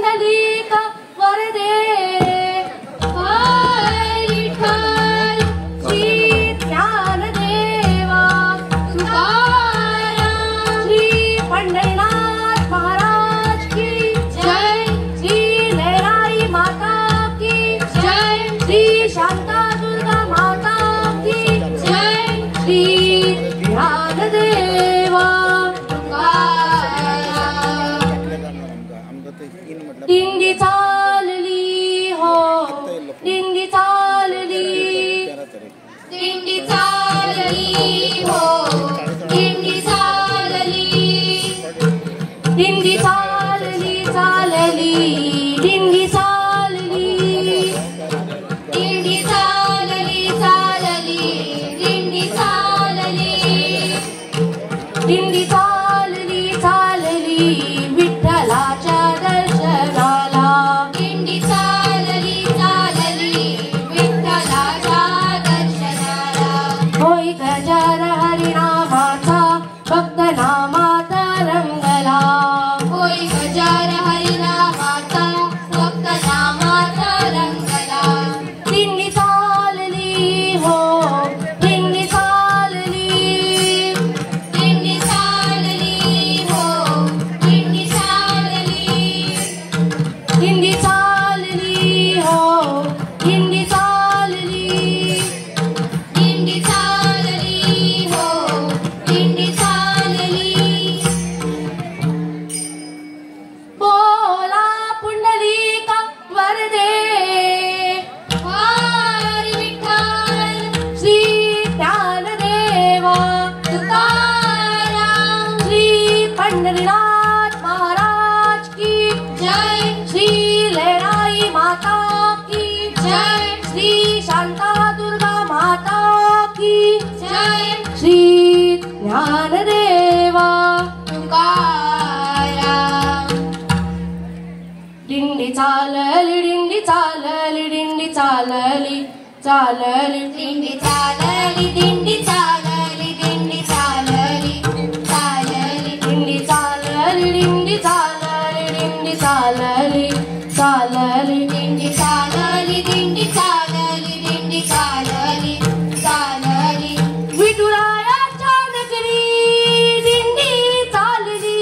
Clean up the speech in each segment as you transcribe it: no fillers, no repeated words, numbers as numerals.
पुंडलिक वरदे हरी विठ्ठल श्री ज्ञानदेवा तुकाराम श्री पंढरीनाथ महाराज की जय श्री लहराई माता की जय श्री शांता दुर्गा माता की जय श्री ज्ञानदेवा दिंडी चालली हो दिंडी चालली दिंडी चालली हो दिंडी चालली दिंडी चालली चालली दिंडी चालली दिंडी चालली चालली दिंडी चालली दिंडी चालली चालली विठ्ठलाच्या दर्शनाला दिंडी चालली चालली विठ्ठलाच्या दर्शनाला होय गजर हरिनामाचा भक्त नामात रंगला होय गजर हरिनामाचा भक्त नामात रंगला दिंडी चालली हो दिंडी चालली दिंडी चालली हो दिंडी चालली दिंडी चालली हो दिंडी चालली दिंडी चालली हो दिंडी चालली बोला पुंडलिक वरदे हरी विठ्ठल श्री ज्ञानदेवा तुकाराम श्री पंढरीनाथ महाराज की जय श्री लहराई माता की जय श्री शांता दुर्गा माता की जय श्री ज्ञानदेवा तुकाराम दिंडी चालली दिंडी चालली दिंडी चालली चालली दिंडी चालली दिंडी चालली दिंडी चालली चालली दिंडी चालली दिंडी चालली दिंडी चालली चालली दिंडी चालली दिंडी चालली दिंडी चालली चालली विठुरायाच्या नगरी दिंडी चालली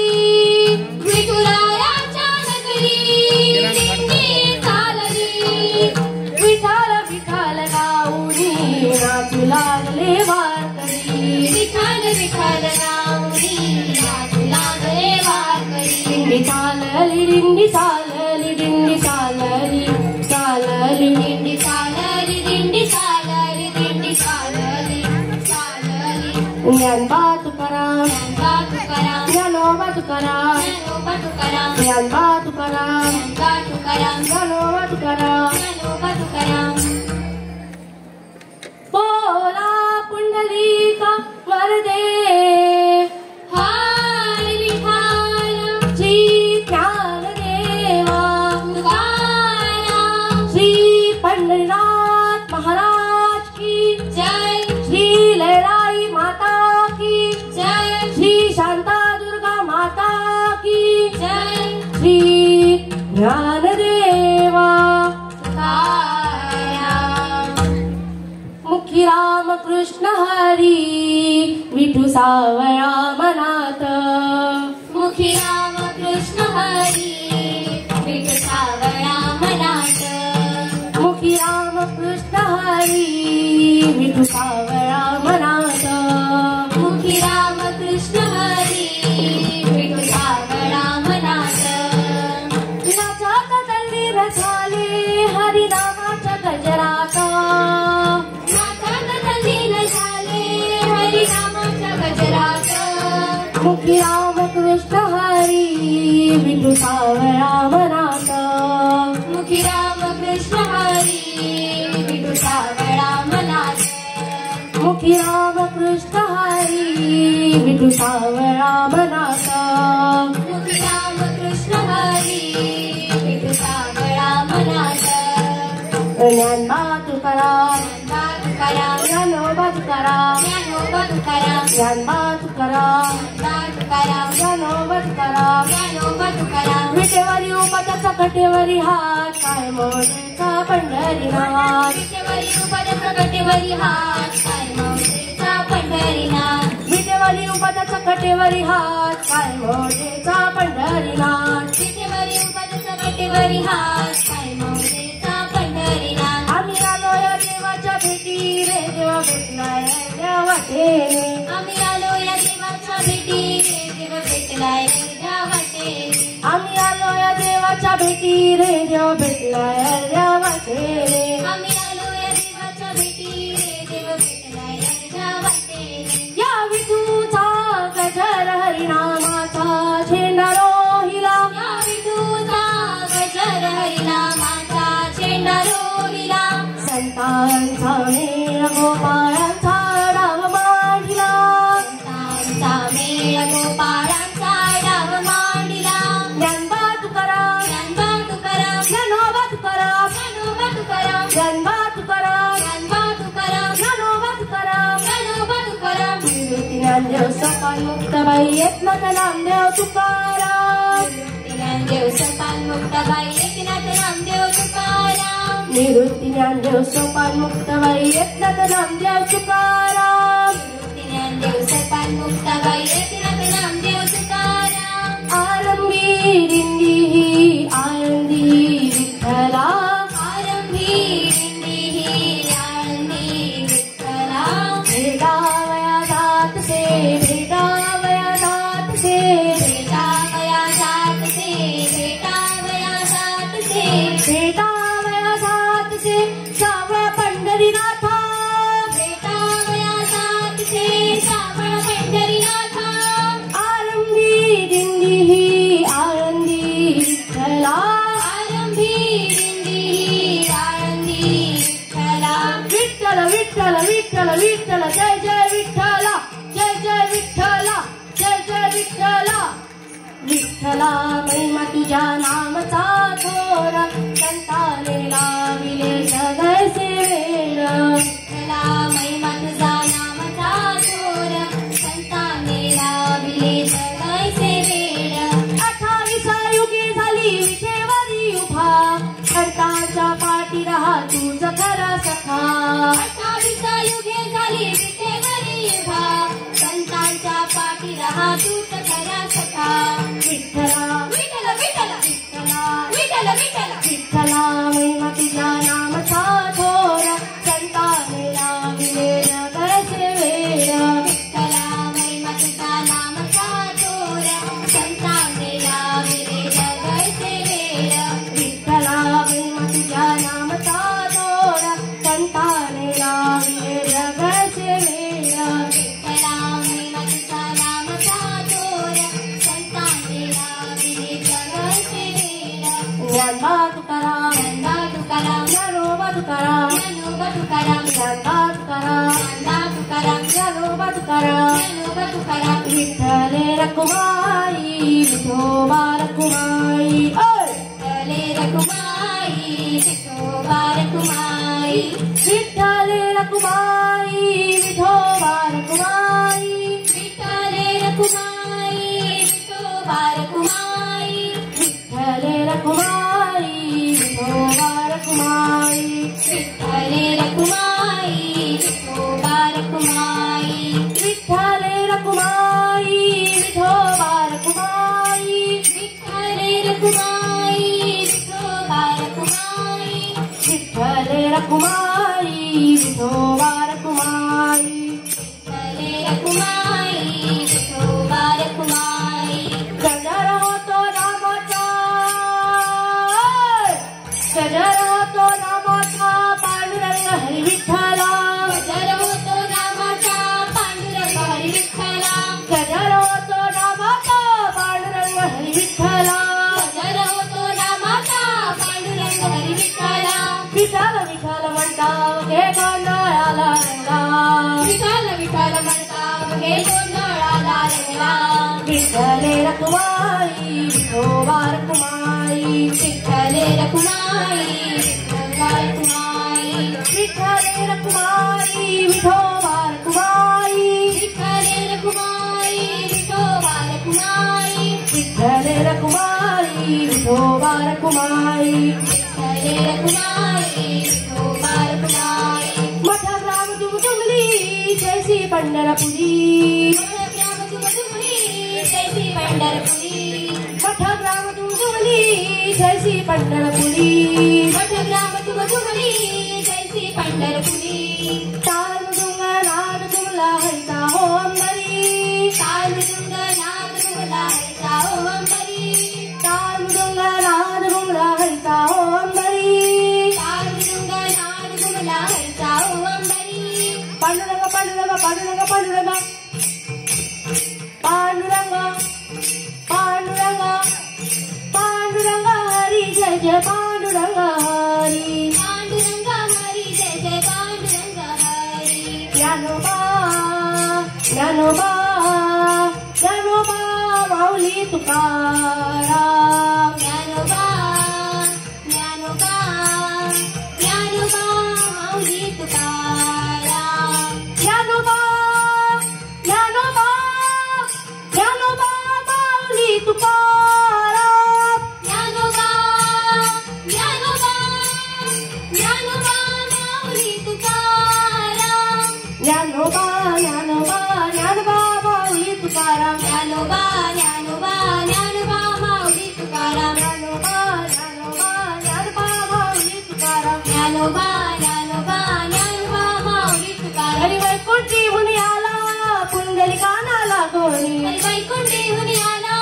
विठुरायाच्या नगरी दिंडी चालली विठाल विठाल गाऊनी नाचू लागले वारकरी विठाल विठाल गाऊनी नाचू लागले वारकरी दिंडी चालली दिंडी चालली दिंडी चालली चालली दिंडी चालली दिंडी चालली दिंडी चालली चालली ज्ञानोबा तुकाराम ज्ञानोबा तुकाराम ज्ञानोबा तुकाराम ज्ञानोबा तुकाराम बोला पुंडलिक वरदे हरी विठ्ठल श्री ज्ञानदेवा तुकाराम श्री पंढरीनाथ महाराज की जय श्री लहराई माता की जय श्री शांता दुर्गा माता की जय श्री ज्ञानदेवा तुकाराम मुखी राम कृष्ण हरी विठू सावळा मनात मुखी राम कृष्ण हरी विठू सावळा मनात मुखी राम कृष्ण हरी विठू सावळा मनात मुखी राम कृष्ण हरी विठू सावळा मनात नाचात तल्लीन झाले हरिनामाच्या गजरात नाचात तल्लीन झाले हरिनामाच्या गजरात मुखी राम कृष्ण हरी विठू सावळा मनात मुखी राम कृष्ण हरी विठू सावळा मनात मुखी राम कृष्ण हरी विठू सावळा मनात मुखी राम कृष्ण हरी विठू सावळा मनात ज्ञानोबा तुकाराम ज्ञानोबा तुकाराम ज्ञानोबा तुकाराम ज्ञानोबा तुकाराम तुकाराम ज्ञानोबा तुकाराम विटेवरी उपाध्याचा कटेवरी हात काय मोठेचा पंढरीनाथ विटेवरी उपाध्याचा कटेवरी हात काय मोठेचा पंढरीनाथ विटेवरी उपाध्याचा कटेवरी हात काय मोठेचा पंढरीनाथ विटेवरी उपाध्याचा कटेवरी हात काय मोठेचा पंढरीनाथ आम्ही आलो या देवाच्या भेटी रे देवा भेटलाय त्या वाटेने आम्ही आलो या देवाच्या भेटी रे देव भेटलाय त्या वाटेने आम्ही आलो या देवाच्या भेटी रे देव भेटलाय त्या वाटेने आम्ही आलो या देवाच्या भेटी रे देव भेटलाय त्या वाटेने या विठूचा गजर हरिनामाचा झेंडा रोहिला या विठूचा गजर हरिनामाचा झेंडा रोहिला संतांचा मेळ गोपाळांचा डाव मांडिला संतांचा मेळ गोपाळांचा डाव मांडिला ज्ञानबा तुकाराम ज्ञानोबा तुकाराम ज्ञानोबा तुकाराम ज्ञानोबा तुकाराम ज्ञानबा तुकाराम ज्ञानोबा तुकाराम ज्ञानोबा तुकाराम ज्ञानोबा तुकाराम निवृत्ती ज्ञानदेव सोपान मुक्ताबाई एकनाथ नामदेव तुकाराम ज्ञानदेव सपान मुक्ताबाई एकनाथ नामदेव तुकाराम निवृत्ती ज्ञानदेव सोपान मुक्ताबाई एकनाथ नामदेव तुकाराम ज्ञानदेव सपान मुक्ताबाई एकनाथ नामदेव तुकाराम आरंभी दिंडी ही आळंदी विठ्ठला आरंभी दिंडी आळंदी विठ्ठला भेटावया जात से भेटावया जात से भेटावया जात से भेटावया जात से भेटावया जात से सावळ पंढरीनाथा भेटावया जात से सावळ पंढरीनाथा आरंभी दिंडी ही आळंदी विठ्ठला आरंभी दिंडी आळंदी विठ्ठला विठ्ठल विठ्ठल विठ्ठल विठ्ठल जय जय विठ्ठला जय जय विठ्ठला जय जय विठ्ठला विठ्ठला महिमा तुझ्या नामचा थोरा संताने लाविले जगैसे वेळ विठ्ठला महिमा तुझा नामचा थोर संताने लाविले जगायचे वेळ 28 युगे झाली विठेवरी उभा खडकाच्या पाठी राहा तुझ खरा सखा 28 युगे झाली विठेवरी उभा संतांच्या पाठी राहा तूच खरा सखा विठ्ठला विठ्ठल विठ्ठल विठ्ठला विठ्ठल विठ्ठल विठ्ठला महिमा तुझ्या नामचा थोरा संताने लाविले जगैसे वेळ विठ्ठला महिमा तुझा नामचा थोर संतांने लाविले जगायचे वेळ विठ्ठला महिमा तुझ्या नामचा थोरा संताने लाविले जगैसे वेळ विठ्ठला महिमा तुझा नामचा थोर संतांने लाविले जगायचे वेळ ज्ञानबा तुकाराम ज्ञानोबा तुकाराम ज्ञानोबा तुकाराम ज्ञानोबा तुकाराम ज्ञानबा तुकाराम ज्ञानोबा तुकाराम ज्ञानोबा तुकाराम ज्ञानोबा तुकाराम विठ्ठले रकुमाई विठोबा रकुमाई विठ्ठले रकुमाई विठोबा रकुमाई विठ्ठले रकुमाई विठोबा रकुमाई विठ्ठले रकुमाई विठोबा रकुमाई विठ्ठले रकुमाई विठोबा रकुमाई विठ्ठले रकुमाई विठोबा रकुमाई विठ्ठले रकुमाई विठोबा रकुमाई विठ्ठले रकुमाई विठोबा रकुमाई विठ्ठले रकुमाई विठोबा रकुमाई विठ्ठले रकुमाई विठोबा रकुमाई गजर होतो नामाचा गजर होतो नामाचा पांडुरंग हरी विठ्ठला गजर होतो नामाचा पांडुरंग हरी विठ्ठला गजर होतो नामाचा पांडुरंग हरी विठ्ठला गजर होतो नामाचा पांडुरंग हरी विठ्ठला विठ्ठल विठ्ठल म्हणता घे गोंधळाला रंगा विठ्ठल विठ्ठल म्हणता हे गोंधळाला रंगला विठ्ठले रकुमाई विठोबा रकुमाई विठ्ठले रकुमाई विठोबा रकुमाई विठ्ठले रकुमाई विठोबा रकुमाई विठ्ठले रकुमाई विठोबा रकुमाई विठोबा रखुमाई विठ्ठले रखुमाई विठोबा रखुमाई मठ ग्राम जुगजुगली जैसी पंढरपुरी ग्राम तुमरी जैसी पंढरपुरी मठ ग्राम जुगजुगली जैसी पंढरपुरी मठ ग्राम तुमरी जैसी पंढरपुरी तालुदुंग नाद तुमला हैता हो अंबरी तालुदुंग नाद तुमला हैता हो अंबरी तालुदुंग नाद तुमला हैता हो अंबरी तालुदुंग नाद तुमला हैता हो अंबरी पांडुरंग पांडुरंग पांडुरंग पांडुरंग पांडुरंग पांडुरंग पांडुरंग हरी जय जय पांडुरंग हरी पांडुरंग हरी जय जय पांडुरंग हरी ज्ञानोबा ज्ञानोबा ज्ञानोबा माऊली तुकाराम ज्ञानोबा ज्ञानोबा ज्ञानोबा माऊली तुकाराम ज्ञानोबा ज्ञानोबा ज्ञानोबा माऊली तुकाराम ज्ञानोबा ज्ञानोबा ज्ञानोबा माऊली तुकाराम ज्ञानोबा ज्ञानोबा ज्ञानोबा माऊली तुकाराम ज्ञानोबा ज्ञानोबा ज्ञानोबा माऊली तुकाराम ज्ञानोबा ज्ञानोबा ज्ञानोबा माऊली तुकाराम ज्ञानोबा ज्ञानोबा ज्ञानोबा माऊली तुकाराम हरी वैकुंठी मुनी आला पुंडलिकाना लागोनी वैकुंठीहून आला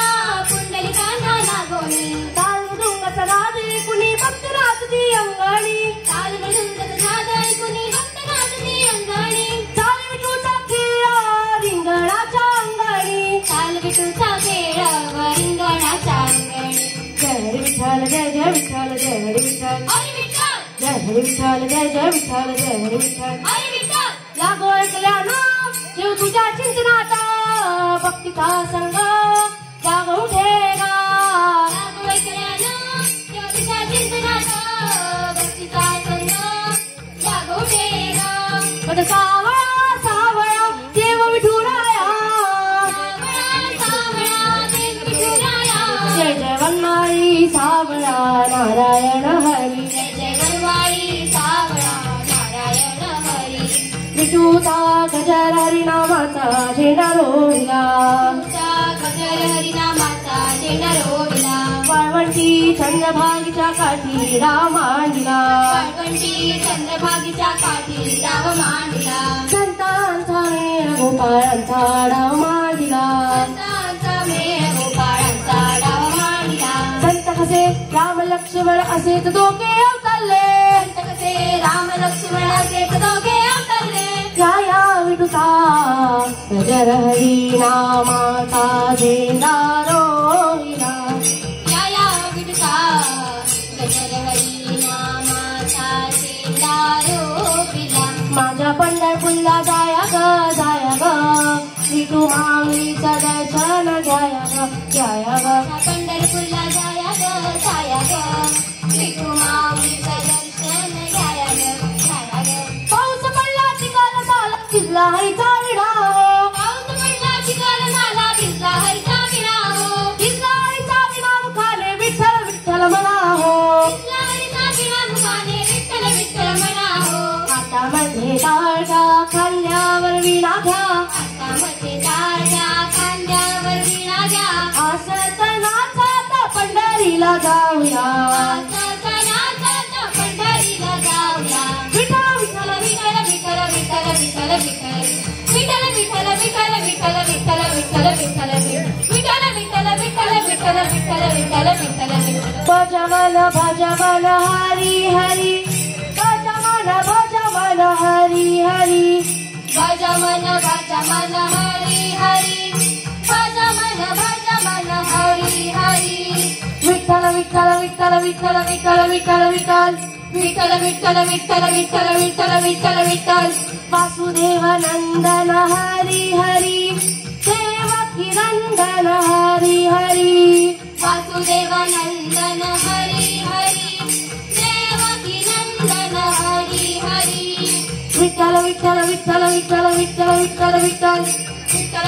पुंडलिकांना लागोनी तालुदुंगाचा नाद कुणी भक्त नाचती अंगणी ताल मृदुंगाचा नाद ऐकुनी भक्त नाचती अंगणी चाल विठूचा खेळ रिंगणाच्या अंगणी ताल विठूचा खेळ रिंगणाच्या अंगणी जय हरी विठ्ठल जय जय विठ्ठल जय हरी विठ्ठल हरी विठ्ठल जय हरी विठ्ठल जय जय विठ्ठल जय हरी विठ्ठल हरी विठ्ठल लागो ऐकल्यानं जीव तुझ्या चिंतनाचा भक्तीचा संग जाग उठेगा लागो ऐकल्यानं देवाच्या चिंतनाचा भक्तीचा संग जागो उठेगा पण सावळा सावळा देव विठुराया सावळा सावळा देव विठुराया जय जय वनमाळी सावळा नारायण हरी जय जय वनवाळी सावळा नारायण हरी विठूचा गजर हरिनामाचा झेंडा रोहिला तुमचा गजर हरिनामाचा झेंडा रोविला वाळवंटी चंद्रभागीच्या काठी राम आणला वाळवंटी चंद्रभागीच्या काठी राम मांडला संतांचा मेळ गोपाळांचा डाव मांडला संतांचा मेळ गोपाळांचा डाव मांडला संत कसे राम लक्ष्मण असेच दोघे अवतरले संत कसे राम लक्ष्मण असेच दोघे अवतरले छाया विठूचा गजर हरिनामाचा झेंडा रोहिला छाया विठूचा गजर हरिनामाचा झेंडा रोविला माझ्या पंढरपूरला जाया ग विठू माऊलीचं दर्शन घ्याया ग पंढरपूरला जाया ग विठू माऊलीचं दर्शन घ्याया ग पाऊस पडला चिकाला झाला भिजला हरीचा विडा पाऊस पडला चिखल झाला भिजला हरीचा विडा हो भिजला हरीचा विडा मुखाने विठ्ठल विठ्ठल म्हणा हो भिजला हरीचा विडा मुखाने विठ्ठल विठ्ठल म्हणा हो हातामध्ये टाळ्या खांद्यावर विणा घ्या हातामध्ये टाळ्या खांद्यावर विणा घ्या असत नाचात पंढरीला जाऊया नाचाचा नाचाचा पंढरीला जाऊया विठ्ठल विठ्ठल विठ्ठल विठ्ठल विठ्ठल विठ्ठल विठ्ठल विठ्ठल विठ्ठल विठ्ठल विठ्ठल विठ्ठल विठ्ठल विठ्ठल विठ्ठल विठ्ठल विठ्ठल विठ्ठल विठ्ठल भजवन भजवन हरी हरी भजवन भजवन हरी हरी भजमन भजमन हरी हरी भजमन भजमन हरी हरी विठ्ठल विठ्ठल विठ्ठल विठ्ठल विठ्ठल विठ्ठल विठ्ठल विठ्ठल विठ्ठल विठ्ठल विठ्ठल विठ्ठल विठ्ठल विठ्ठल वासुदेव नंदन हरी हरी देवकी नंदन हरी हरी वासुदेव नंदन हरी हरी देवकी नंदन हरी हरी विठ्ठल विठ्ठल विठ्ठल विठ्ठल विठ्ठल विठ्ठल विठ्ठल विठ्ठल